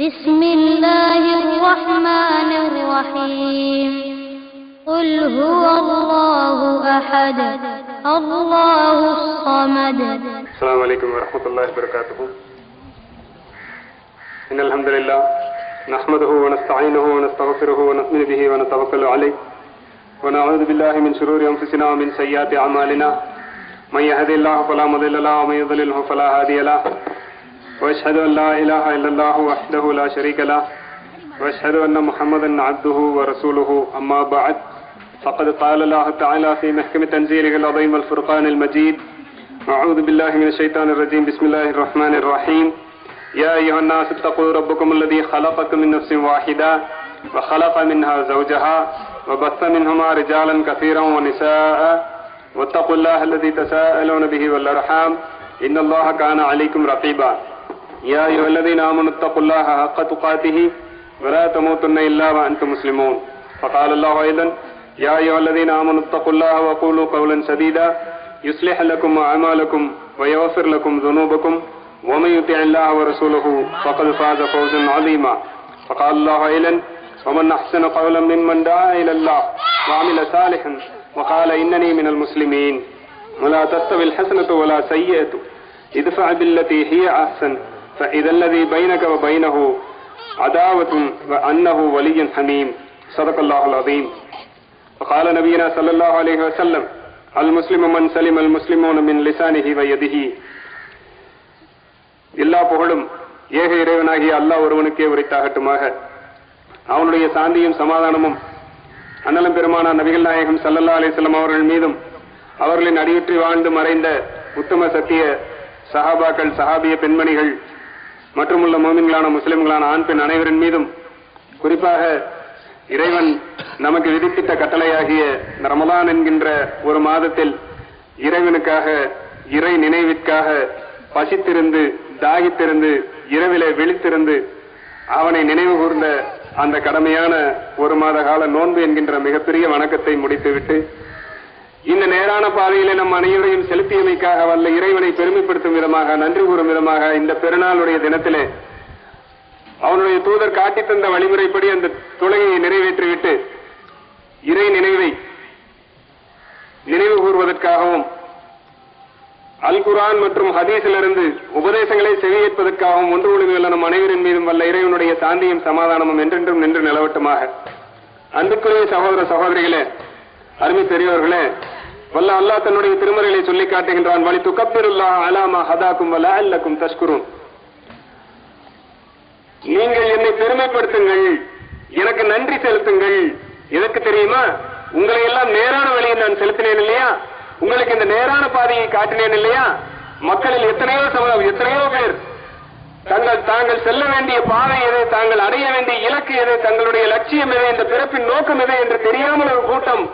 بسم الله الرحمن الرحيم قل هو الله أحد الله الصمد. السلام عليكم ورحمة الله وبركاته. إن الحمد لله نحمده ونستعينه ونستغفره ونؤمن به ونتوكل عليه ونعوذ بالله من شرور أنفسنا ومن سيئات أعمالنا من يهد الله فلا مضل له ومن يضلله فلا هادي له وأشهد أن لا إله إلا الله وحده لا شريك له وأشهد أن محمدا عبده ورسوله. أما بعد فقد قال الله تعالى في محكم تنزيله العظيم الفرقان المجيد: أعوذ بالله من الشيطان الرجيم. بسم الله الرحمن الرحيم. يا أيها الناس اتقوا ربكم الذي خلقكم من نفس واحدة وخلق منها زوجها وبث منهما رجالا كثيرا ونساء واتقوا الله الذي تساءلون به والأرحام إن الله كان عليكم رقيبا. يا أيها الذين آمنوا اتقوا الله حق تقاته ولا تموتن إلا وأنتم مسلمون. فقال الله أيضا: يا أيها الذين آمنوا اتقوا الله وقولوا قولا سديدا يصلح لكم أعمالكم ويغفر لكم ذنوبكم ومن يطع الله ورسوله فقد فاز فوزا عظيما. فقال الله أيضا: ومن أحسن قولا ممن دعا إلى الله وعمل صالحا وقال إنني من المسلمين. ولا تستوي الحسنة ولا سيئة ادفع بالتي هي أحسن فإذا الذي بينك وبينه عداوة وأنه ولي حميم. صدق الله العظيم. وقال نبينا صلى الله عليه وسلم: المسلم من سلم المسلمون من لسانه ويده. எல்லா புகழும் ஏக இறைவனாகிய அல்லாஹ் ஒருவனுக்கே உரித்தாகட்டுமாக. அவனுடைய சாந்தியும் சமாதானமும் அண்ணலம் பெருமானா நபிகள் நாயகம் ஸல்லல்லாஹு அலைஹி வஸல்லம் அவர்கள் மீதும் அவர்களின் அடியற்றி வாழ்ந்து மறைந்த உத்தம சத்திய சஹாபாக்கள், சஹாபிய பெண்மணிகள் மற்றும் உள்ள மோமின்களான முஸ்லிம்களான ஆண் பெண் அனைவரின் மீதும், குறிப்பாக இறைவன் நமக்கு விதித்திட்ட கட்டளையாகிய ரமலான் என்கின்ற ஒரு மாதத்தில் இறைவனுக்காக, இறை நினைவிற்காக பசித்திருந்து தாகித்திருந்து இரவிலே விழித்திருந்து அவனை நினைவு கூர்ந்த அந்த கடமையான ஒரு மாத கால நோன்பு என்கின்ற மிகப்பெரிய வணக்கத்தை முடித்துவிட்டு இந்த நேரான பாதையிலே நம் அனைவரையும் செலுத்தியமைக்காக வல்ல இறைவனை பெருமைப்படுத்தும் விதமாக, நன்றி கூறும் விதமாக இந்த பெருநாளுடைய தினத்திலே அவனுடைய தூதர் காட்டி தந்த வழிமுறைப்படி அந்த தொழுகையை நிறைவேற்றிவிட்டு இறை நினைவை நினைவு கூறுவதற்காகவும் அல் குர்ஆன் மற்றும் ஹதீஸிலிருந்து உபதேசங்களை செவியேற்பதற்காகவும் ஒன்று ஒழுங்குள்ள நம் அனைவரின் மீதும் வல்ல இறைவனுடைய சாந்தியும் சமாதானமும் என்றென்றும் நின்று நிலவட்டுமாக. அன்புக்குரிய சகோதர சகோதரிகளே, அருமை பெரியவர்களே, வல்ல அல்லாஹ் தன்னுடைய திருமறைகளை சொல்லி காட்டுகின்றான்: வலி துகப்பிருல்லாஹ் அலா மா ஹதாக்கும் வ லஅல்லக்கும் தஷ்குரூன். நீங்கள் என்னை பெருமைப்படுத்துங்கள், எனக்கு நன்றி செலுத்துங்கள். எதற்கு தெரியுமா? உங்களை எல்லாம் நேரான வழியை நான் செலுத்தினேன் இல்லையா? உங்களுக்கு இந்த நேரான பாதையை காட்டினேன் இல்லையா? மக்களில் எத்தனையோ பேர் தாங்கள் செல்ல வேண்டிய பாதை எது, தாங்கள் அடைய வேண்டிய இலக்கு எது, தங்களுடைய லட்சியம் எது, இந்த பிறப்பின் நோக்கம் எது என்று தெரியாமல் ஒரு கூட்டம்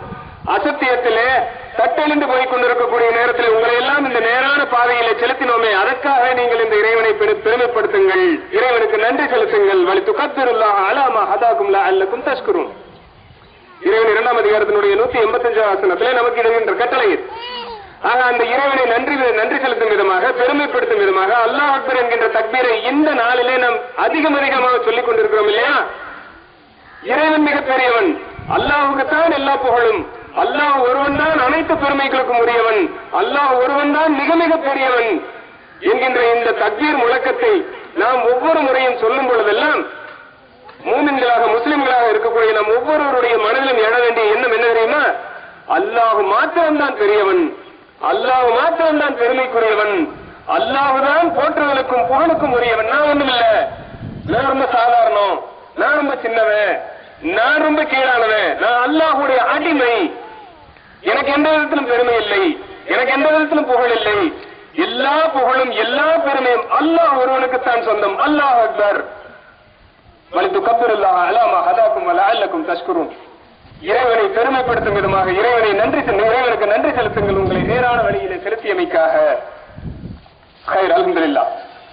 அசத்தியத்திலே தட்டெழுந்து போய் கொண்டிருக்கக்கூடிய நேரத்தில் உங்களை எல்லாம் இந்த நேரான பாதையிலே செலுத்தினோமே, அதற்காக நீங்கள் இந்த இறைவனை பெருமைப்படுத்துங்கள், இறைவனுக்கு நன்றி செலுத்துங்கள். வலி துகப்பிருல்லாஹ் அலா மா ஹதாக்கும் லஅல்லக்கும் தஷ்குரூன். இறைவன் 2ஆம் அதிகாரத்தினுடைய 185 வசனத்திலே நமக்கு இடுகின்ற கட்டளை. ஆக அந்த இறைவனை நன்றி செலுத்தும் விதமாக, பெருமைப்படுத்தும் விதமாக அல்லாஹ் அக்பர் என்கின்ற தக்பீரை இந்த நாளிலே நாம் அதிகமாக சொல்லிக் கொண்டிருக்கிறோம் இல்லையா? இறைவன் மிக பெரியவன், அல்லாஹுக்குத்தான் எல்லா புகழும், அல்லாஹ் ஒருவன் தான் அனைத்து பெருமைகளுக்கும் உரியவன், அல்லாஹ் ஒருவன் தான் மிக மிக பெரியவன் என்கின்ற இந்த தக்பீர் முழக்கத்தை நாம் ஒவ்வொரு முறையும் சொல்லும் பொழுதெல்லாம் மூமின்களாக, முஸ்லிம்களாக இருக்கக்கூடிய நாம் ஒவ்வொருவருடைய மனதிலும் எழ வேண்டிய எண்ணம் என்ன தெரியுமா? அல்லாஹ் மாத்திரம்தான் பெரியவன், அல்லாஹ் மாத்திரம்தான் பெருமைக்குரியவன், அல்லாஹுதான் போற்றுதலுக்கும் புகழுக்கும் உரியவன். நான் ஒண்ணும் இல்ல, நான் ரொம்ப சாதாரணம், நான் ரொம்ப சின்னவன், நான் ரொம்ப கீழானவன், நான் அல்லாஹுடைய அடிமை, எனக்கு எந்த விதத்திலும் பெருமை இல்லை, எனக்கு எந்த விதத்திலும் புகழ் இல்லை. எல்லா புகழும் எல்லா பெருமையும் அல்லாஹ் ஒருவனுக்குத்தான் சொந்தம். அல்லாஹ் அக்பர். வலி துகப்பிருல்லாஹ் அலா மா ஹதாக்கும் வ லஅல்லக்கும் தஷ்குரூன். இறைவனை பெருமைப்படுத்தும் விதமாக இறைவனுக்கு நன்றி செலுத்துங்கள், உங்களை நேரான வழியிலே செலுத்தியமைக்காக. ஹைர், அல்ஹம்துலில்லாஹ்.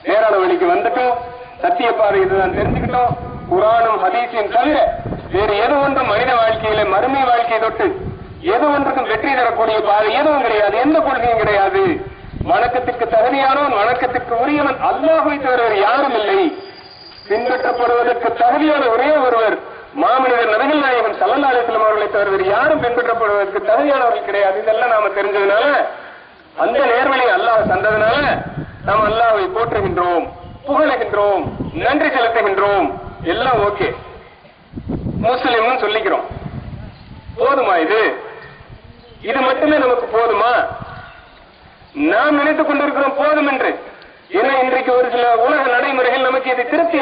நேரான வழிக்கு வந்துட்டோம், சத்திய பாதை இதுதான் தெரிஞ்சுக்கிட்டோம். குர்ஆனும் ஹதீஸையும் தவிர வேறு எது ஒன்றும் மனித வாழ்க்கையில மறுமை வாழ்க்கையை தொட்டு எது ஒன்றுக்கும் வெற்றி தரக்கூடிய பாதை எதுவும் கிடையாது, எந்த கொள்கையும் கிடையாது. வணக்கத்திற்கு தகுதியானவன், வணக்கத்திற்கு உரியவன் அல்லாஹ்வை தவிர யாரும் இல்லை. பின்பற்றப்படுவதற்கு தகுதியான ஒரே ஒருவர் மாமனிதர் நபிகள் நாயகம் ஸல்லல்லாஹு அலைஹி வஸல்லம் அவர்களை தவிர வேறு யாரும் பின்பற்றப்படுவதற்கு தகுதியானவர்கள் கிடையாது. இதெல்லாம் நாம தெரிஞ்சதுனால, அந்த நேர்வழி அல்லாஹ் தந்ததுனால நாம் அல்லாஹ்வை போற்றுகின்றோம், புகழுகின்றோம், நன்றி செலுத்துகின்றோம். எல்லாம் ஓகே, முஸ்லிம்னு சொல்லிக்கிறோம். போதுமா? இது மட்டுமே நமக்கு போதுமா? நாம் நினைத்துக் கொண்டிருக்கிறோம் போதும் என்று. ஏன்னா இன்றைக்கு ஒரு சில உலக நடைமுறைகள் நமக்கு இதை திருப்தி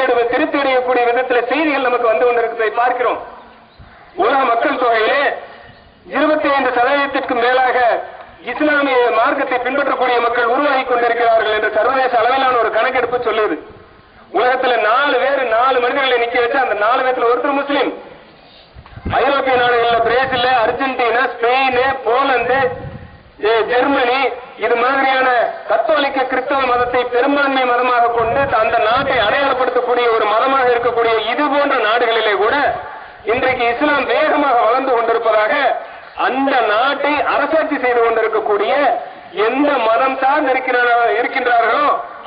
அடையக்கூடிய விதத்தில் செய்திகள் நமக்கு வந்து கொண்டிருப்பதை பார்க்கிறோம். உலக மக்கள் தொகையிலே 25% மேலாக இஸ்லாமிய மார்க்கத்தை பின்பற்றக்கூடிய மக்கள் உருவாகி கொண்டிருக்கிறார்கள் என்று சர்வதேச அளவிலான ஒரு கணக்கெடுப்பு சொல்லுது. உலகத்துல 4 மனிதர்களை நிக்க வச்சு அந்த 4 பேர்ல ஒருத்தர் முஸ்லீம். ஐரோப்பிய நாடுகள்ல Brazil, Argentina, Spain, Poland, Germany இது மாதிரியான கத்தோலிக்க கிறிஸ்தவ மதத்தை பெரும்பான்மை மதமாக கொண்டு அந்த நாட்டை அடையாளப்படுத்தக்கூடிய ஒரு மதமாக இருக்கக்கூடிய இது போன்ற நாடுகளிலே கூட இன்றைக்கு இஸ்லாம் வேகமாக வளர்ந்து கொண்டிருப்பதாக அந்த நாட்டை அரசாட்சி செய்து கொண்டிருக்கக்கூடிய எந்த மதம் சார்ந்து இருக்கின்றார்களோ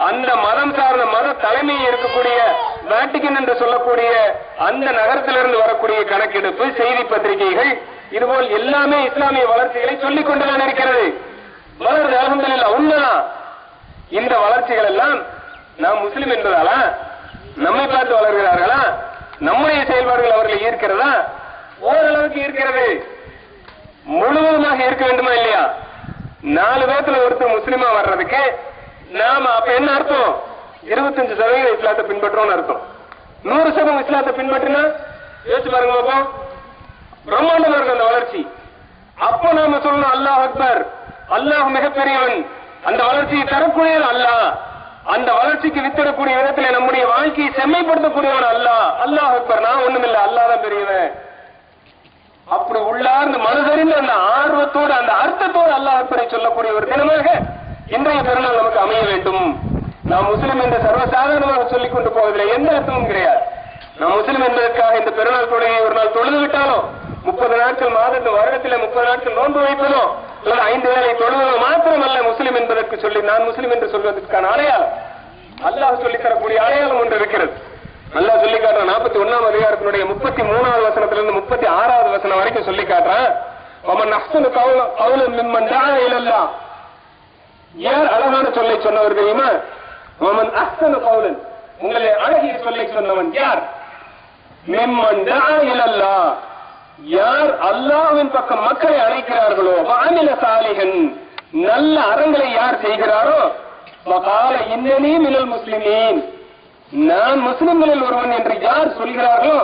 அந்த மதம் சார்ந்த மத தலைமையை இருக்கக்கூடிய வாட்டிகன் என்று சொல்லக்கூடிய அந்த நகரத்திலிருந்து வரக்கூடிய கணக்கெடுப்பு, செய்தி பத்திரிகைகள் இதுபோல் எல்லாமே இஸ்லாமிய வளர்ச்சிகளை சொல்லிக் கொண்டுதான் இருக்கிறது. வளர்ந்து அல்ஹம்துலில்லாஹ் உண்மைதான். இந்த வளர்ச்சிகள் எல்லாம் நாம் முஸ்லிம் என்பதாலா? நம்மை பார்த்து வளர்கிறார்களா? நம்முடைய செயல்பாடுகள் அவர்களை ஈர்க்கிறதா? ஓரளவுக்கு ஈர்க்கிறது. முழுவதுமாக இருக்க வேண்டுமா இல்லையா? 4 பேர்த்துல ஒருத்தர் முஸ்லிமா வர்றதுக்கு நாம அப்ப என்ன அர்த்தம்? 25% இஸ்லாத்தை பின்பற்றோம்னு அர்த்தம். 100% இஸ்லாத்தை பின்பற்றினா யோசிச்சு பாருங்க பாப்போம், பிரம்மாண்டமா இருக்கு அந்த வளர்ச்சி. அப்ப நாம சொல்லணும் அல்லாஹ் அக்பர், அல்லாஹ் மிகப்பெரியவன். அந்த வளர்ச்சியை தரக்கூடியது அல்லாஹ். அந்த வளர்ச்சிக்கு வித்திடக்கூடிய விதத்தில் நம்முடைய வாழ்க்கையை செம்மைப்படுத்தக்கூடியவன் அல்லாஹ். அல்லாஹ் அக்பர், நான் ஒண்ணுமில்லை, அல்லாஹ் தான் பெரியவன். அப்படி உள்ளார்ந்து மனதறிந்து அந்த ஆர்வத்தோடு அந்த அர்த்தத்தோடு அல்லாஹ் அக்பரை சொல்லக்கூடிய ஒரு தினமாக இன்றைய பெருநாள் நமக்கு அமைய வேண்டும். நாம் முஸ்லிம் என்று சர்வசாதாரணமாக சொல்லிக் கொண்டு போவதில்லை, எந்த அர்த்தமும் கிடையாது. நாம் முஸ்லிம் என்பதற்காக இந்த பெருநாள் தொழுகையை ஒரு நாள் தொழுது விட்டாலும் 30 நாட்கள் மாதத்தில் வருடத்தில் 30 நாட்கள் நோன்பு வைப்பதோ அல்லது 5 வேளை தொழுவதோ மாத்திரமல்ல முஸ்லிம் என்பதற்கு சொல்லி நான் முஸ்லிம் என்று சொல்வதற்கான அடையாளம் அல்லாஹ் சொல்லித் தரக்கூடிய அடையாளம் ஒன்று இருக்கிறது. அல்லாஹ் சொல்லி காட்டுறான் 41ஆம் அதிகாரத்தினுடைய 33வது வசனத்திலிருந்து 36வது வசனம் வரைக்கும் சொல்லி காட்டுறான். யார் அழகான சொல்லை சொன்னவர் தெரியுமா? உங்களை அழகிய சொல்லை சொன்னவன் யார்? மிம்மன் தஆ இலல்லாஹ், யார் அல்லாஹ்வின் பக்கம் மக்களை அழைக்கிறார்களோ, வஅமில சாலிஹன், நல்ல அறங்களை யார் செய்கிறாரோ, வகால இன்னனி மினல் முஸ்லிமீன், நான் முஸ்லிம்களில் ஒருவன் என்று யார் சொல்கிறார்களோ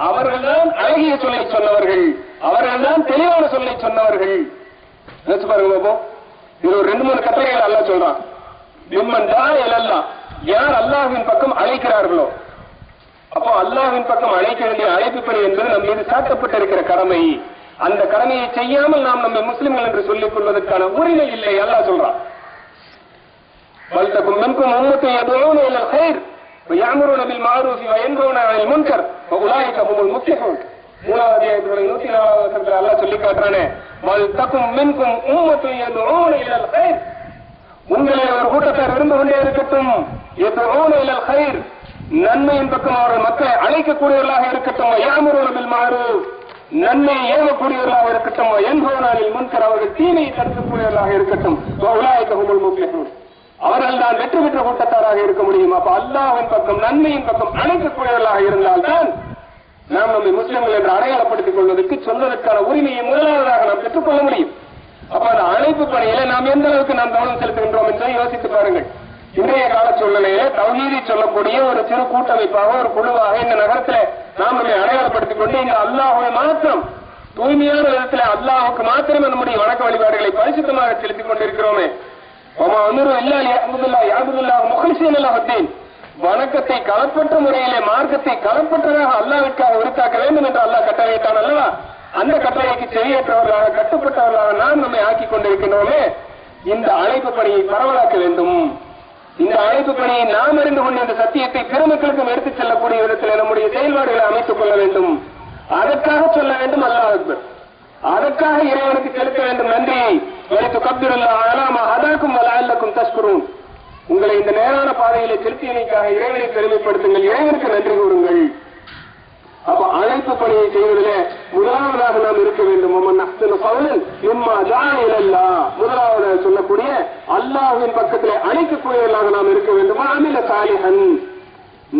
அவர்கள்தான் அழகிய சொல்லை சொன்னவர்கள், அவர்கள்தான் தெளிவான சொல்லை சொன்னவர்கள். நினைச்சு பாருங்க பாப்போம். இது ஒரு 2-3 கட்டளைகள் அல்லாஹ் சொல்றான். மிம்மன் தஆ இலல்லாஹ், யார் அல்லாஹ்வின் பக்கம் அழைக்கிறார்களோ. அப்போ அல்லாஹ்வின் பக்கம் அழைக்க வேண்டிய அழைப்பு பணி என்பது நம் மீது சாட்டப்பட்டிருக்கிற கடமை. அந்த கடமையை செய்யாமல் நாம் நம்மை முஸ்லிம்கள் என்று சொல்லிக் கொள்வதற்கான உரிமை இல்லை. அல்லாஹ் சொல்றான், வல்தகும் மின்கும் உம்மத்துன் யதுஊன இலல் கைர் வயஅமுருன பில் மஅரூஃபி வயன்ஹவுன அனில் முன்கர் வஉலாயிக ஹுமுல் முஃப்லிஹூன். 3வது அத்தியாயத்தினுடைய 104வது வசனத்தில் அல்லாஹ் சொல்லி காட்டுறானே, வல்தகும் மின்கும் உம்மத்துன் யதுஊன இலல் கைர், உங்களில் ஒரு கூட்டத்தார் இருந்து கொண்டே இருக்கட்டும், யதுஊன இலல் கைர், நன்மையின் பக்கம் அவர்கள் மக்களை அழைக்கக்கூடியவர்களாக இருக்கட்டும், வயஅமுருன பில் மஅரூஃப், நன்மையை ஏவக்கூடியவர்களாக இருக்கட்டும், வயன்ஹவுன அனில் முன்கர், அவர்கள் தீமையை தடுக்கக்கூடியவர்களாக இருக்கட்டும், வஉலாயிக ஹுமுல் முஃப்லிஹூன், அவர்கள் தான் வெற்றி பெற்ற கூட்டத்தாராக இருக்க முடியும். அப்ப அல்லாஹ்வின் பக்கம் நன்மையின் பக்கம் அழைக்கக்கூடியவர்களாக இருந்தால்தான் நாம் நம்மை முஸ்லிம்கள் என்று அடையாளப்படுத்திக் கொள்வதற்கு சொல்வதற்கான உரிமையை முதலாவதாக நாம் பெற்றுக்கொள்ள முடியும். அப்ப அந்த அழைப்பு பணியில நாம் எந்த அளவுக்கு நாம் கவனம் செலுத்துகின்றோம் என்பதை யோசித்து பாருங்கள். இன்றைய கால சூழ்நிலையில தௌஹீதை சொல்லக்கூடிய ஒரு சிறு கூட்டமைப்பாக ஒரு குழுவாக இந்த நகரத்தில் நாம் நம்மை அடையாளப்படுத்திக் கொண்டு இந்த அல்லாஹ்வை மாத்திரம் தூய்மையான விதத்தில் அல்லாஹ்வுக்கு மாத்திரமே நம்முடைய வணக்க வழிபாடுகளை பரிசுத்தமாக செலுத்திக் கொண்டிருக்கிறோமே. வணக்கத்தை களப்பற்ற முறையிலே மார்க்கத்தை களப்பற்றதாக அல்லாஹ்விற்காக உரித்தாக்க வேண்டும் என்று அல்லாஹ் கட்டளையிட்டான் அல்லவா? அந்த கட்டளைக்கு செவியேற்றவர்களாக கட்டுப்பட்டவர்களாக நாம் நம்மை ஆக்கிக் கொண்டிருக்கின்றோமே. இந்த அழைப்பு பணியை பரவலாக்க வேண்டும். இந்த அழைப்பு பணியை நாம் அறிந்து கொண்ட இந்த சத்தியத்தை பெருமக்களுக்கும் எடுத்துச் செல்லக்கூடிய விதத்தில் நம்முடைய செயல்பாடுகளை அமைத்துக் கொள்ள வேண்டும். அதற்காக சொல்ல வேண்டும் அல்லாஹ் அக்பர், அதற்காக இறைவனுக்கு செலுத்த வேண்டும் நன்றியை. வலித்து கப்துல்லாஹ் அலா மா ஹதாக்கும் வலஅல்லக்கும் தஷ்குரூன், உங்களை இந்த நேரான பாதையிலே செலுத்தியமைக்காக இறைவனை பெருமைப்படுத்துங்கள், இறைவனுக்கு நன்றி கூறுங்கள். அப்ப அழைப்பு பணியை செய்வதிலே முதலாவதாக நாம் இருக்க வேண்டும். முதலாவதாக சொல்லக்கூடிய அல்லாஹ்வின் பக்கத்திலே அழைக்கக்கூடியவர்களாக நாம் இருக்க வேண்டும். அமில சாலிஹன்,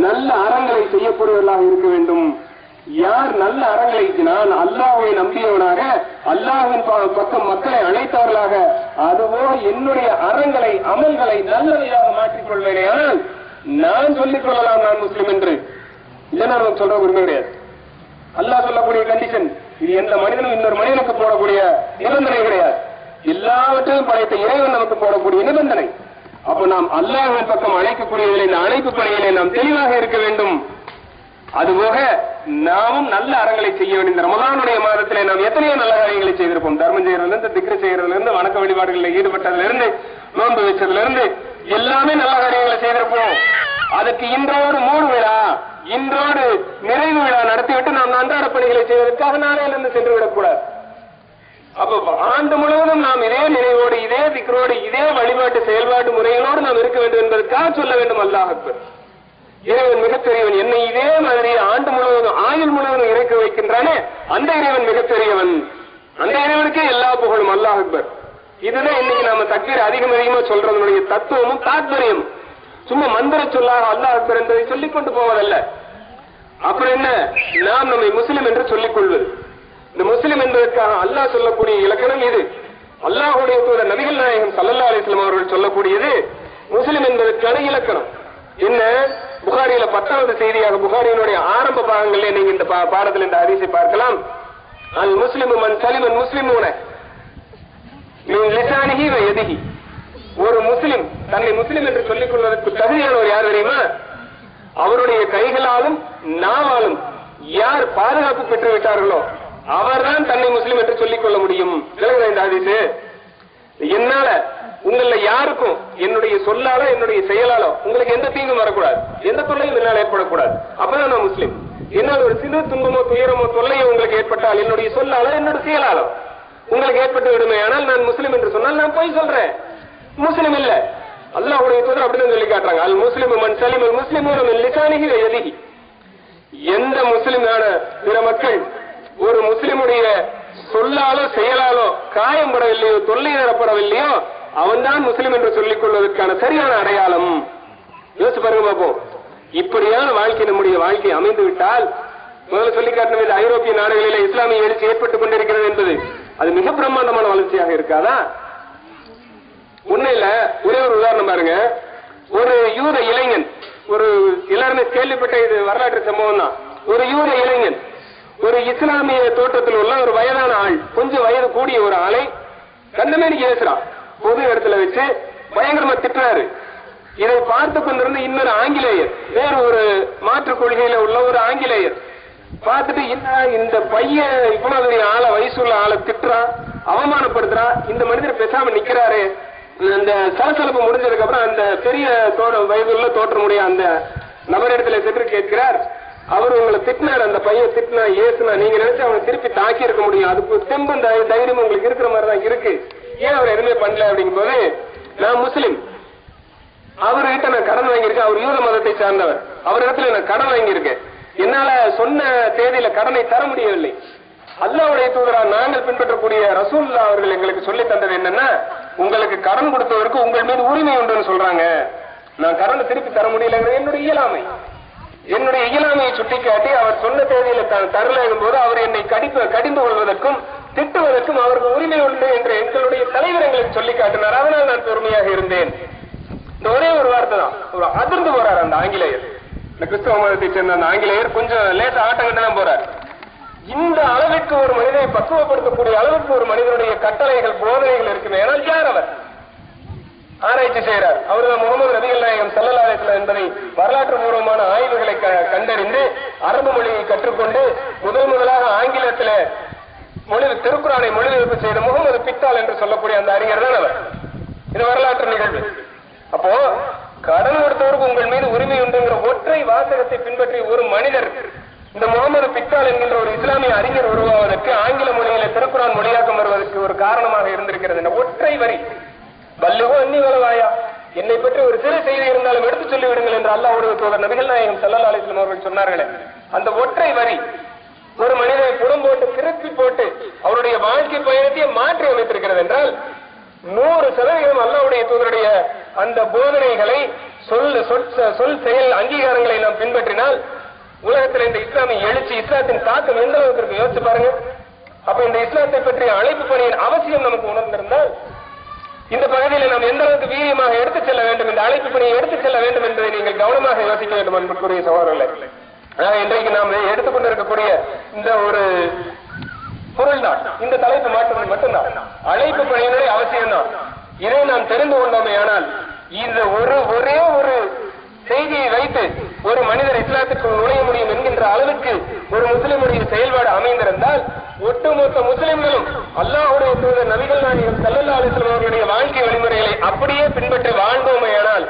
நல்ல அறங்களை செய்யக்கூடியவர்களாக இருக்க வேண்டும். யார் நல்ல அறங்களை, நான் அல்லாஹ்வை நம்பியவனாக அல்லாஹ்வின் பக்கம் மக்களை அழைத்தவர்களாக, அதுபோல என்னுடைய அறங்களை அமல்களை நல்லவையாக மாற்றிக்கொள்வேனே. ஆனால் நான் சொல்லிக் கொள்ளலாம் நான் முஸ்லிம் என்று, இல்லைன்னா நமக்கு சொல்ற உரிமை கிடையாது. அல்லாஹ் சொல்லக்கூடிய கண்டிஷன் இது, எந்த மனிதனும் இன்னொரு மனிதனுக்கு போடக்கூடிய நிபந்தனை கிடையாது. எல்லாவற்றையும் படைத்த இறைவன் நமக்கு போடக்கூடிய நிபந்தனை. அப்ப நாம் அல்லாஹ்வின் பக்கம் அழைக்கக்கூடியதில் இந்த அழைப்பு பணியிலே நாம் தெளிவாக இருக்க வேண்டும். அதுபோக நாமும் நல்ல அறங்களை செய்ய வேண்டும். இந்த ரமலானுடைய மாதத்திலே நாம் எத்தனையோ நல்ல காரியங்களை செய்திருப்போம். தர்மம் செய்யறதிலிருந்து, திக்ரு செய்யறதிலிருந்து, வணக்க வழிபாடுகளில் ஈடுபட்டதிலிருந்து, நோன்பு வச்சதிலிருந்து எல்லாமே நல்ல காரியங்களை செய்திருப்போம். அதுக்கு இன்றோடு மூடு விழா, இன்றோடு நிறைவு விழா நடத்திவிட்டு நாம் அன்றாட பணிகளை செய்வதற்காக நாளையிலிருந்து சென்று விடக்கூடாது. அப்ப ஆண்டு முழுவதும் நாம் இதே நினைவோடு, இதே திக்ரோடு, இதே வழிபாட்டு செயல்பாட்டு முறைகளோடு நாம் இருக்க வேண்டும் என்பதற்காக சொல்ல வேண்டும் அல்லாஹ் அக்பர். இறைவன் மிகப்பெரியவன், என்னை இதே மாதிரி ஆண்டு முழுவதும் ஆயுள் முழுவதும் இறைக்க வைக்கின்றானே அந்த இறைவன் மிகப்பெரியவன், அந்த இறைவனுக்கே எல்லா புகழும் அல்லாஹ் அக்பர். இதுதான் இன்னைக்கு நாம தக்பீர் அதிகமா சொல்றதனுடைய தத்துவமும் தாத்பரியம். சும்மா மந்திர சொல்லாக அல்லாஹ் அக்பர் என்பதை சொல்லிக் கொண்டு போவதல்ல. அப்புறம் என்ன, நாம் நம்மை முஸ்லிம் என்று சொல்லிக் கொள்வது. இந்த முஸ்லிம் என்பதற்காக அல்லாஹ் சொல்லக்கூடிய இலக்கணம் இது. அல்லாஹுடைய தூதர் நபிகள் நாயகம் ஸல்லல்லாஹு அலைஹி வஸல்லம் அவர்கள் சொல்லக்கூடியது முஸ்லிம் என்பதற்கான இலக்கணம் என்ன. புகாரியில 10வது செய்தியாக, புகாரியினுடைய ஆரம்ப பாகங்களிலே நீங்க இந்த பாடத்தில் இந்த ஹதீஸை பார்க்கலாம். அல் முஸ்லிமு மன் சலிமன் முஸ்லிமூன மின் லிசானிஹி வ யதிஹி. ஒரு முஸ்லிம் தன்னை முஸ்லிம் என்று சொல்லிக் கொள்வதற்கு தகுதியானவர் யார் தெரியுமா? அவருடைய கைகளாலும் நாவாலும் யார் பாதுகாப்பு பெற்று விட்டார்களோ அவர்தான் தன்னை முஸ்லிம் என்று சொல்லிக் கொள்ள முடியும். இந்த ஹதீஸ் என்னால உங்கள யாருக்கும் என்னுடைய சொல்லாலோ என்னுடைய செயலாலோ உங்களுக்கு எந்த தீங்கும் வரக்கூடாது, எந்த தொல்லையும் என்னால் ஏற்படக்கூடாது. அப்பதான் நான் முஸ்லிம். என்னால் ஒரு சிறு துன்பமோ துயரமோ தொல்லையோ உங்களுக்கு ஏற்பட்டால் என்னுடைய சொல்லாலோ என்னுடைய செயலாலோ உங்களுக்கு ஏற்பட்டு விடுமே, ஆனால் நான் முஸ்லிம் என்று சொன்னால் நான் போய் சொல்றேன், முஸ்லிம் இல்ல. அல்லாஹ்வுடைய தூதர் அப்படிதான் சொல்லி காட்டுறாங்க. அல் முஸ்லிமு மன் சலிமல் முஸ்லிமூன மின் லிசானிஹி வ யதிஹி. எந்த முஸ்லிமான பிற மக்கள் ஒரு முஸ்லிமுடைய சொல்லாலோ செயலாலோ காயம்படவில்லையோ தொல்லை தரப்படவில்லையோ அவன்தான் முஸ்லிம் என்று சொல்லிக் கொள்வதற்கான சரியான அடையாளம். யோசிச்சு பாருங்க பார்ப்போம். இப்படியான வாழ்க்கை நம்முடைய வாழ்க்கை அமைந்து விட்டால், முதல்ல சொல்லி காட்டின இந்த ஐரோப்பிய நாடுகளிலே இஸ்லாமிய எழுச்சி ஏற்பட்டுக் கொண்டிருக்கிறது என்பது அது மிக பிரம்மாண்டமான வளர்ச்சியாக இருக்காதா? உண்மையில ஒரே ஒரு உதாரணம் பாருங்க. ஒரு யூத இளைஞன், ஒரு எல்லாருமே கேள்விப்பட்ட இது வரலாற்று சம்பவம் தான். ஒரு யூத இளைஞன் ஒரு இஸ்லாமிய தோற்றத்தில் உள்ள ஒரு வயதான ஆள், கொஞ்சம் வயது கூடிய ஒரு ஆளை கண்டமேனி பேசுறான். பொது இடத்துல வச்சு பயங்கரமா திட்டுறாரு. இதை பார்த்து கொண்டிருந்த இன்னொரு ஆங்கிலேயர், வேற ஒரு மாற்று கொள்கையில உள்ள ஒரு ஆங்கிலேயர் பார்த்துட்டு, என்ன இந்த பையன் இவ்வளவு ஆளை வயசுள்ள ஆளை திட்டுறான், அவமானப்படுத்துறான், இந்த மனிதர் பேசாம நிக்கிறாரு. அந்த சலசலப்பு முடிஞ்சதுக்கு அப்புறம் அந்த பெரிய வயதுள்ள தோற்றமுடைய அந்த நபரிடத்துல சென்று கேட்கிறார், அவர் உங்களை திட்டினார், அந்த பையன் திட்டினா ஏசுனா நீங்க நினைச்சு அவங்க திருப்பி தாக்கி இருக்க முடியும், அதுக்கு தெம்பும் தைரியம் உங்களுக்கு இருக்கிற மாதிரி தான் இருக்கு, ஏன் அவர் எதுவுமே பண்ணல அப்படிங்கும் போது, நான் முஸ்லிம், அவர்கிட்ட நான் கடன் வாங்கியிருக்கேன், அவர் யூத மதத்தை சார்ந்தவர், அவரிடத்துல நான் கடன் வாங்கியிருக்கேன், என்னால சொன்ன தேதியில கடனை தர முடியவில்லை. அல்லாஹ்வுடைய தூதரா நாங்கள் பின்பற்றக்கூடிய ரசூலுல்லாஹ் அவர்கள் எங்களுக்கு சொல்லி தந்தது என்னன்னா, உங்களுக்கு கடன் கொடுத்தவருக்கு உங்கள் மீது உரிமை உண்டுன்னு சொல்றாங்க. நான் கடனை திருப்பி தர முடியலங்கிறது என்னுடைய இயலாமை. என்னுடைய இயலாமையை சுட்டிக்காட்டி அவர் சொன்ன தேதியில தரலங்கும் போது அவர் என்னை கடிந்து கொள்வதற்கும் திட்டுவதற்கும் அவருக்கு உரிமை உண்டு என்று எங்களுடைய தலைவர் எங்களுக்கு சொல்லி காட்டினார். அதனால் நான் பெருமையாக இருந்தேன். இந்த ஒரே ஒரு வார்த்தை தான். ஒரு அதிர்ந்து போறார் அந்த ஆங்கிலேயர், இந்த கிறிஸ்தவ மதத்தை சேர்ந்த அந்த ஆங்கிலேயர் கொஞ்சம் லேசா ஆட்டங்கட்டு தான் போறார். இந்த அளவிற்கு ஒரு மனிதனை பக்குவப்படுத்தக்கூடிய அளவுக்கு ஒரு மனிதனுடைய கட்டளைகள் போதனைகள் இருக்குமே, ஆனால் யார் அவர்? ஆராய்ச்சி செய்கிறார். அவர்தான் முகமது நபிகள் நாயகம் ஸல்லல்லாஹு அலைஹி வஸல்லம் என்பதை வரலாற்று பூர்வமான ஆய்வுகளை கண்டறிந்து அரபு மொழியை கற்றுக்கொண்டு முதலாக ஆங்கிலத்தில் திருக்குறானை மொழிபெயர்ப்பு செய்த முகமது பித்தால் என்று சொல்லக்கூடிய அந்த அறிஞர் தான் அவர். இது வரலாற்று நிகழ்வு. அப்போ கடன் கொடுத்தவருக்கு உங்கள் மீது உரிமை உண்டுங்கிற ஒற்றை வாசகத்தை பின்பற்றி ஒரு மனிதர், இந்த முகமது பித்தால் என்கின்ற ஒரு இஸ்லாமிய அறிஞர் உருவாவதற்கு ஆங்கில மொழியில திருக்குறான் மொழியாக்கம் வருவதற்கு ஒரு காரணமாக இருந்திருக்கிறது. இந்த ஒற்றை வரி, பல்லுகோ அன்னி வலவாயா, என்னை பற்றி ஒரு சிறு செய்தி இருந்தாலும் எடுத்து சொல்லிவிடுங்கள் என்று அல்லாஹ்வுடைய தூதர் நபிகள் நாயகம் ஸல்லல்லாஹு அலைஹி வஸல்லம் அவர்கள் சொன்னார்களே, அந்த ஒற்றை வரி ஒரு மனிதனை புறம் போட்டு திருப்பி போட்டு அவருடைய வாழ்க்கை பயணத்தையே மாற்றி அமைத்திருக்கிறது என்றால் 100% அல்லாஹ்வுடைய தூதருடைய அந்த போதனைகளை சொல் செயல் அங்கீகாரங்களை நாம் பின்பற்றினால் உலகத்தில் இந்த இஸ்லாமிய எழுச்சி, இஸ்லாத்தின் தாக்கம் எந்த அளவுக்கு இருக்கு யோசிச்சு பாருங்க. அப்ப இந்த இஸ்லாத்தை பற்றிய அழைப்பு பணியின் அவசியம் நமக்கு உணர்ந்திருந்தால் இந்த பகுதியில் நாம் எந்த அளவுக்கு வீரியமாக எடுத்துச் செல்ல வேண்டும், இந்த அழைப்பு பணியை எடுத்துச் செல்ல வேண்டும் என்பதை நீங்கள் கவனமாக யோசிக்க வேண்டும் என்பதற்குரிய சகோதரர்களே. இன்றைக்கு நாம் எடுத்துக்கொண்டிருக்கக்கூடிய இந்த ஒரு பொருள் தான், இந்த தலைப்பு மாற்றுவது மட்டும்தான். அழைப்பு பணியினுடைய அவசியம் தான். இதை நாம் தெரிந்து கொண்டோமே ஆனால் இந்த ஒரே ஒரு செய்தியை வைத்து ஒரு மனிதர் இஸ்லாத்திற்குள் நுழைய முடியும் என்கின்ற அளவுக்கு ஒரு முஸ்லிமுடைய செயல்பாடு அமைந்திருந்தால் ஒட்டுமொத்த முஸ்லிம்களும் அல்லாஹ்வுடைய தூதர் நபிகள் நாயகம் ஸல்லல்லாஹு அலைஹி வஸல்லம் அவர்களுடைய வாழ்க்கை வழிமுறைகளை அப்படியே பின்பற்றி வாழ்ந்தோமேயானால்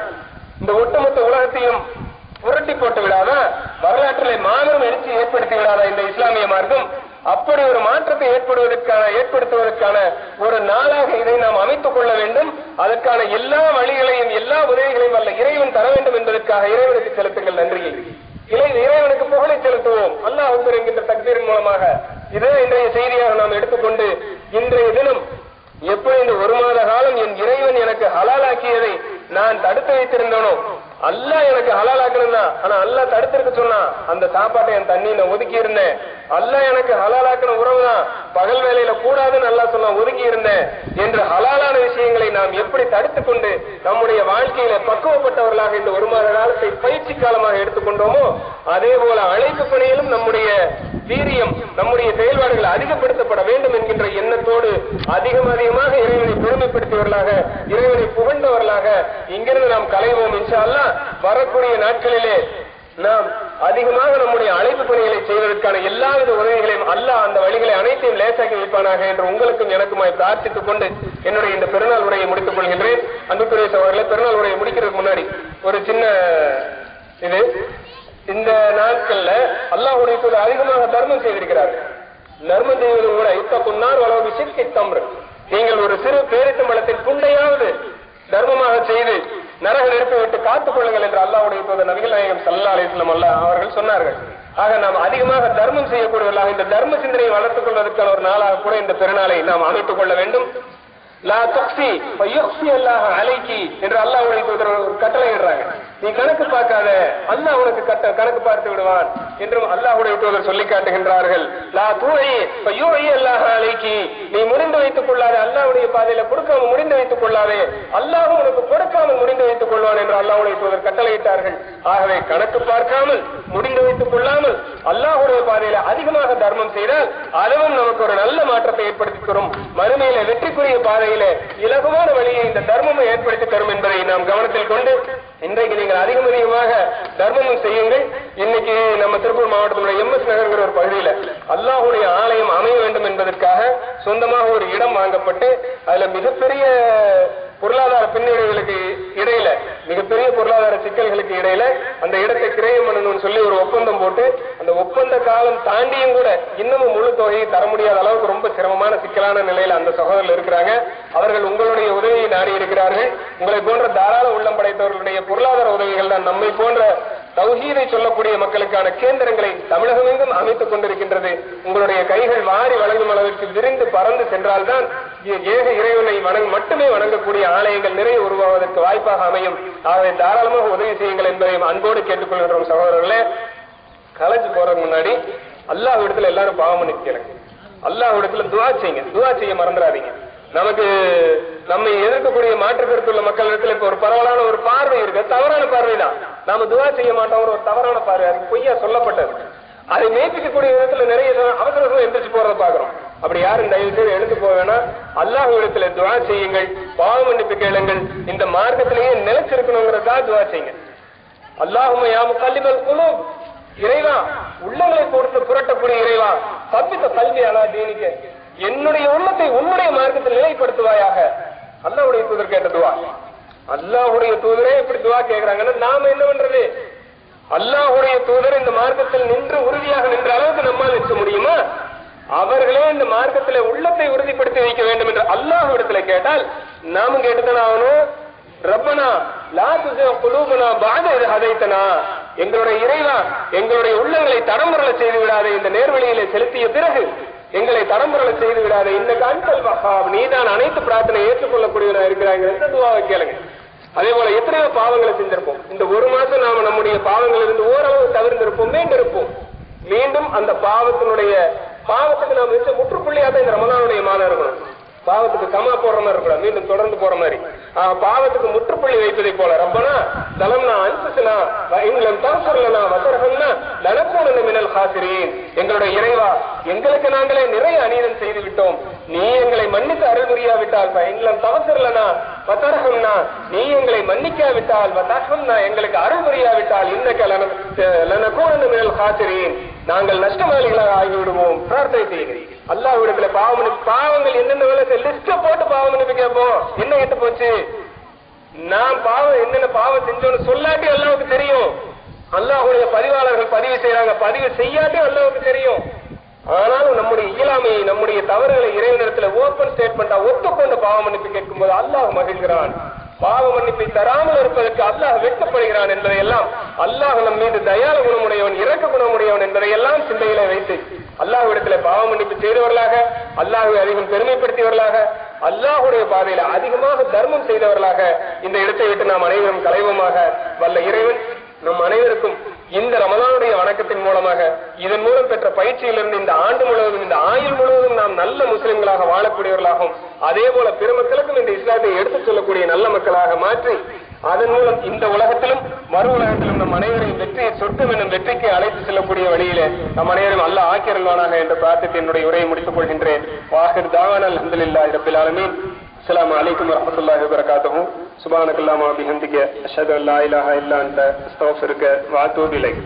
இந்த ஒட்டுமொத்த உலகத்தையும் புரட்டி போட்டு விடாதா, வரலாற்றிலே மாபெரும் எழுச்சி ஏற்படுத்தி விடாதா இந்த இஸ்லாமிய மார்க்கம்? அப்படி ஒரு மாற்றத்தை ஏற்படுத்துவதற்கான ஒரு நாளாக இதை நாம் அமைத்துக் கொள்ள வேண்டும். அதற்கான எல்லா வழிகளையும் எல்லா உதவிகளையும் அல்ல இறைவன் தர வேண்டும் என்பதற்காக இறைவனுக்கு செலுத்துங்கள் நன்றியை. இறைவனுக்கு புகழை செலுத்துவோம் அல்லாஹ் அக்பர் என்கின்ற தக்பீரின் மூலமாக. இதே இன்றைய செய்தியாக நாம் எடுத்துக்கொண்டு இன்றைய தினம் எப்படி இந்த 1 மாத காலம் என் இறைவன் எனக்கு ஹலாலாக்கியதை நான் தடுத்து வைத்திருந்தேனோ, அல்லாஹ் எனக்கு ஹலாலாக்கணும் தான், ஆனா அல்லாஹ் தடுத்திருக்க சொன்னா அந்த சாப்பாட்டை என் தண்ணி நான் ஒதுக்கி இருந்தேன். அல்லாஹ் எனக்கு ஹலாலாக்கின உறவு தான், பகல் வேலையில கூடாதுன்னு அல்லாஹ் சொன்னா ஒதுக்கி இருந்தேன் என்று ஹலாலான விஷயங்களை நாம் எப்படி தடுத்துக் கொண்டு நம்முடைய வாழ்க்கையில பக்குவப்பட்டவர்களாக இந்த 1 மாத காலத்தை பயிற்சி காலமாக எடுத்துக்கொண்டோமோ, அதே போல அழைப்பு பணியிலும் நம்முடைய வீரியம், நம்முடைய செயல்பாடுகள் அதிகப்படுத்தப்பட வேண்டும் என்கின்ற எண்ணத்தோடு அதிகமாக இறைவனை பெருமைப்படுத்தியவர்களாக, இறைவனை புகழ்ந்தவர்களாக இங்கிருந்து நாம் கலைவோம் இன்ஷா அல்லாஹ். வரக்கூடிய நாட்களிலே நாம் அதிகமாக நம்முடைய அழைப்பு பணிகளை செய்வதற்கான எல்லாவித உதவிகளையும் அல்லாஹ் அந்த வழிகளை அனைத்தையும் லேசாக்கி வைப்பானாக என்று உங்களுக்கும் எனக்குமாய் பிரார்த்தித்துக் கொண்டு என்னுடைய இந்த பெருநாள் உரையை முடித்துக் கொள்கின்றேன். அன்புக்குரிய சகோதரர்களே, பெருநாள் உரையை முடிக்கிறதுக்கு முன்னாடி ஒரு சின்ன இந்த நாட்கள்ல அல்லாஹ்வுடைய தூதர் அதிகமாக தர்மம் செய்திருக்கிறார்கள். தர்மம் செய்வதும் கூட இத்தகுன்னார் வலவு பிஷிக்கி தம்ர், நீங்கள் ஒரு சிறு பேரித்தம்பழத்தின் துண்டையாவது தர்மமாக செய்து நரக நெருப்பை விட்டு காத்துக் கொள்ளுங்கள் என்று அல்லாஹ்வுடைய தூதர் நபிகள் நாயகம் ஸல்லல்லாஹு அலைஹி வஸல்லம் அவர்கள் சொன்னார்கள். ஆக நாம் அதிகமாக தர்மம் செய்யக்கூடியவர்களாக இந்த தர்ம சிந்தனையை வளர்த்துக் கொள்வதற்கான ஒரு நாளாக கூட இந்த பெருநாளை நாம் அமைத்துக் கொள்ள வேண்டும். லா துக்ஸி ஃபயுக்ஸி அல்லாஹ் அலைக்கி என்று அல்லாஹ்வுடைய தூதர் கட்டளை இடுறாங்க. நீ கணக்கு பார்க்காத, அல்லாஹ் உனக்கு கணக்கு பார்த்து விடுவான் என்றும் அல்லாஹ்வுடைய தூதர் சொல்லி காட்டுகின்றார்கள். லா தூஇ ஃபயுஇ அல்லாஹ் அலைக்கி, நீ முடிந்து வைத்துக் கொள்ளாதே, அல்லாஹ்வுடைய பாதையில கொடுக்காமல் முடிந்து வைத்துக் கொள்ளாதே, அல்லாஹ் உனக்கு கொடுக்காமல் முடிந்து வைத்துக் கொள்வான் என்று அல்லாஹ்வுடைய தூதர் கட்டளையிட்டார்கள். ஆகவே கணக்கு பார்க்காமல் முடிந்து வைத்துக் கொள்ளாமல் அல்லாஹ்வுடைய பாதையில அதிகமாக தர்மம் செய்தால் அதுவும் நமக்கு ஒரு நல்ல மாற்றத்தை ஏற்படுத்தி தரும். மறுமையில வெற்றிக்குரிய பாதையில இலகுவான வழியை இந்த தர்மம் ஏற்படுத்தி தரும் என்பதை நாம் கவனத்தில் கொண்டு இன்றைக்கு நீங்கள் அதிகமாக தர்மமும் செய்யுங்கள். இன்னைக்கு நம்ம திருப்பூர் மாவட்டத்தினுடைய MS நகர்ங்கிற ஒரு பகுதியில அல்லாஹ்வுடைய ஆலயம் அமைய வேண்டும் என்பதற்காக சொந்தமாக ஒரு இடம் வாங்கப்பட்டு அதுல மிகப்பெரிய பொருளாதார பின்னடைவுகளுக்கு இடையில, மிகப்பெரிய பொருளாதார சிக்கல்களுக்கு இடையில அந்த இடத்தை கிரயம் பண்ணணும்னு சொல்லி ஒரு ஒப்பந்தம் போட்டு அந்த ஒப்பந்த காலம் தாண்டியும் கூட இன்னமும் முழு தொகையை தர முடியாத அளவுக்கு ரொம்ப சிரமமான சிக்கலான நிலையில அந்த சகோதரர்கள் இருக்கிறாங்க. அவர்கள் உங்களுடைய உதவியை நாடி இருக்கிறார்கள். உங்களை போன்ற தாராள உள்ளம் படைத்தவர்களுடைய பொருளாதார உதவிகள் தான் நம்மை போன்ற தௌஹீதை சொல்லக்கூடிய மக்களுக்கான கேந்திரங்களை தமிழகம் எங்கும் அமைத்துக் கொண்டிருக்கின்றது. உங்களுடைய கைகள் வாரி வழங்கும் அளவிற்கு விரிந்து பறந்து சென்றால்தான் ஏக இறைவனை மட்டுமே வணங்கக்கூடிய ஆலயங்கள் நிறைய உருவாவதற்கு வாய்ப்பாக அமையும். ஆகவே தாராளமாக உதவி செய்யுங்கள் என்பதையும் அன்போடு கேட்டுக்கொள்கின்றோம். சகோதரர்களே, கலைஞ்சு போறதுக்கு முன்னாடி அல்லாஹ் இடத்துல எல்லாரும் பாவம் பண்ணிக்கிறேன். அல்லாஹ் இடத்துல துஆ செய்யுங்க. துஆ செய்ய மறந்துடாதீங்க. நமக்கு நம்மை எதிர்க்கக்கூடிய மாற்று கருத்துள்ள மக்கள் இடத்துல இப்ப ஒரு பரவலான ஒரு பார்வை இருக்கு, தவறான பார்வை தான். நாம துஆ செய்ய மாட்டோம், ஒரு தவறான பார்வை, அது பொய்யா சொல்லப்பட்டது. அதை மேய்ப்பிக்கக்கூடிய விதத்துல நிறைய அவசரமா எந்திரிச்சு போறதை பாக்குறோம். அப்படி யாரும் தயவு செய்து எழுந்து போக வேணாம். அல்லாஹ் இடத்துல துஆ செய்யுங்கள், பாவ மன்னிப்பு கேளுங்கள். இந்த மார்க்கத்திலேயே நிலைச்சிருக்கணுங்கிறதா துஆ செய்யுங்க. அல்லாஹும்ம யா முகல்லிபல் குலூப், இறைவா உள்ளங்களை பொறுத்து புரட்டக்கூடிய இறைவா, சப்பித்த கல்வி அலா தீனிக்க, என்னுடைய உள்ளத்தை உன்னுடைய மார்க்கத்தில் நிலைப்படுத்துவாயாக. அல்லாஹ்வுடைய தூதர் கேட்ட துஆ. அல்லாஹ்வுடைய தூதரே இப்படி துஆ கேட்கிறாங்கன்னா நாம என்ன பண்றது? அல்லாஹ்வுடைய தூதர் இந்த மார்க்கத்தில் நின்று உறுதியாக நின்ற அளவுக்கு நம்மால் நிற்க முடியுமா? அவர்களே இந்த மார்க்கத்தில் உள்ளத்தை உறுதிப்படுத்தி வைக்க வேண்டும் என்று அல்லாஹ்விடத்துல கேட்டால் நாமும் கேட்டுத்தானே ஆகணும். ரப்பனா லா துஸிக் குலூபனா பஅத இத் ஹதைதனா, எங்களுடைய இறைவா எங்களுடைய உள்ளங்களை தடம்புரள செய்து விடாதே, இந்த நேர்வழியிலே செலுத்திய பிறகு எங்களை தடம்புரள செய்து விடாதே, இன்னக அன்தல் வஹ்ஹாப், நீதான் அனைத்து பிரார்த்தனை ஏற்றுக்கொள்ளக்கூடியவனா இருக்கிறாய். எந்த துஆவை கேளுங்க. அதே போல எத்தனையோ பாவங்களை செஞ்சிருப்போம். இந்த ஒரு மாசம் நாம நம்முடைய பாவங்கள் இருந்து ஓரளவு தவிர்த்திருப்போம், மீண்டிருப்போம். மீண்டும் அந்த பாவத்துக்கு நாம் வச்ச முற்றுப்புள்ளியாக இந்த ரமலானுடைய மாதம் இருக்கணும். பாவத்துக்கு கமா போற மாதிரி இருக்கக்கூடாது, மீண்டும் தொடர்ந்து போற மாதிரி. பாவத்துக்கு முற்றுப்புள்ளி வைப்பதை போல ரப்பனா தலம்னா அன்ஃபுஸனா வ இன் லம் தக்ஃபிர் லனா வ தர்ஹம்னா லனகூனன்ன மினல் காசிரீன், எங்களுடைய இறைவா எங்களுக்கு நாங்களே நிறைய அநீதம் செய்து விட்டோம், நீ எங்களை மன்னித்து அருள் புரியாவிட்டால் வ இன் லம் தக்ஃபிர் லனா வ தர்ஹம்னா, நீ எங்களை மன்னிக்காவிட்டால் வ தர்ஹம்னா எங்களுக்கு அருள் புரியாவிட்டால் இன்னக லனகூனன்ன மினல் காசிரீன், நாங்கள் நஷ்டவாளிகளாக ஆகிவிடுவோம். பிரார்த்தனை செய்கிறீர்கள் அல்லாஹ்விடத்துல பாவங்கள் என்னென்ன லிஸ்ட போட்டு பாவம் மன்னிப்பு கேட்போம். என்ன கெட்டு போச்சு, நான் பாவம் என்னென்ன பாவம் செஞ்சோன்னு சொல்லாட்டி அல்லாஹ்வுக்கு தெரியும். அல்லாஹ்வுடைய பதிவாளர்கள் பதிவு செய்யறாங்க, பதிவு செய்யாட்டி அல்லாஹ்வுக்கு தெரியும். ஆனாலும் நம்முடைய இயலாமையை நம்முடைய தவறுகளை இறைவனிடத்துல ஓபன் ஸ்டேட்மெண்டா ஒத்துக்கொண்டு பாவ மன்னிப்பு கேட்கும் போது அல்லாஹ் மகிழ்கிறான். பாவ மன்னிப்பை தராமல் இருப்பதற்கு அல்லாஹ் வெட்கப்படுகிறான் என்பதையெல்லாம், அல்லாஹ் நம் மீது தயால குணமுடையவன் இரக்க குணமுடையவன் என்பதையெல்லாம் சிந்தையில வைத்து அல்லாஹ்விடத்துல பாவ மன்னிப்பு செய்தவர்களாக, அல்லாஹ்வை அதிகம் பெருமைப்படுத்தியவர்களாக, அல்லாஹ்வுடைய பாதையில அதிகமாக தர்மம் செய்தவர்களாக இந்த இடத்தை விட்டு நாம் அனைவரும் களைவோமாக. வல்ல இறைவன் நம் அனைவருக்கும் இந்த ரமலானுடைய வணக்கத்தின் மூலமாக, இதன் மூலம் பெற்ற பயிற்சியிலிருந்து இந்த ஆண்டு முழுவதும் இந்த ஆயுள் முழுவதும் நாம் நல்ல முஸ்லிம்களாக வாழக்கூடியவர்களாகவும், அதே போல பிற மக்களுக்கும் இந்த இஸ்லாத்தை எடுத்துச் சொல்லக்கூடிய நல்ல மக்களாக மாற்றி, அதன் மூலம் இந்த உலகத்திலும் மறு உலகத்திலும் நம் அனைவரையும் வெற்றியை சொர்க்கம் என்னும் வெற்றிக்கு அழைத்து செல்லக்கூடிய வழியிலே நம் அனைவரும் அல்லாஹ் ஆக்கியருள்வானாக என்ற பிரார்த்தத்தை என்னுடைய உரையை முடித்துக் கொள்கின்றேன். வாஹிர் தாவானா அல்ஹம்துலில்லாஹி ரப்பில் ஆலமீன். அஸ்ஸலாமு அலைக்கும் வரஹ்மத்துல்லாஹி வபரகாத்துஹு. சுப்ஹானக்கல்லாஹும்ம வ பிஹம்திக அஷ்ஹது அன் லா இலாஹா இல்லா அன்த அஸ்தக்ஃபிருக வ அத்தூபு இலைக்.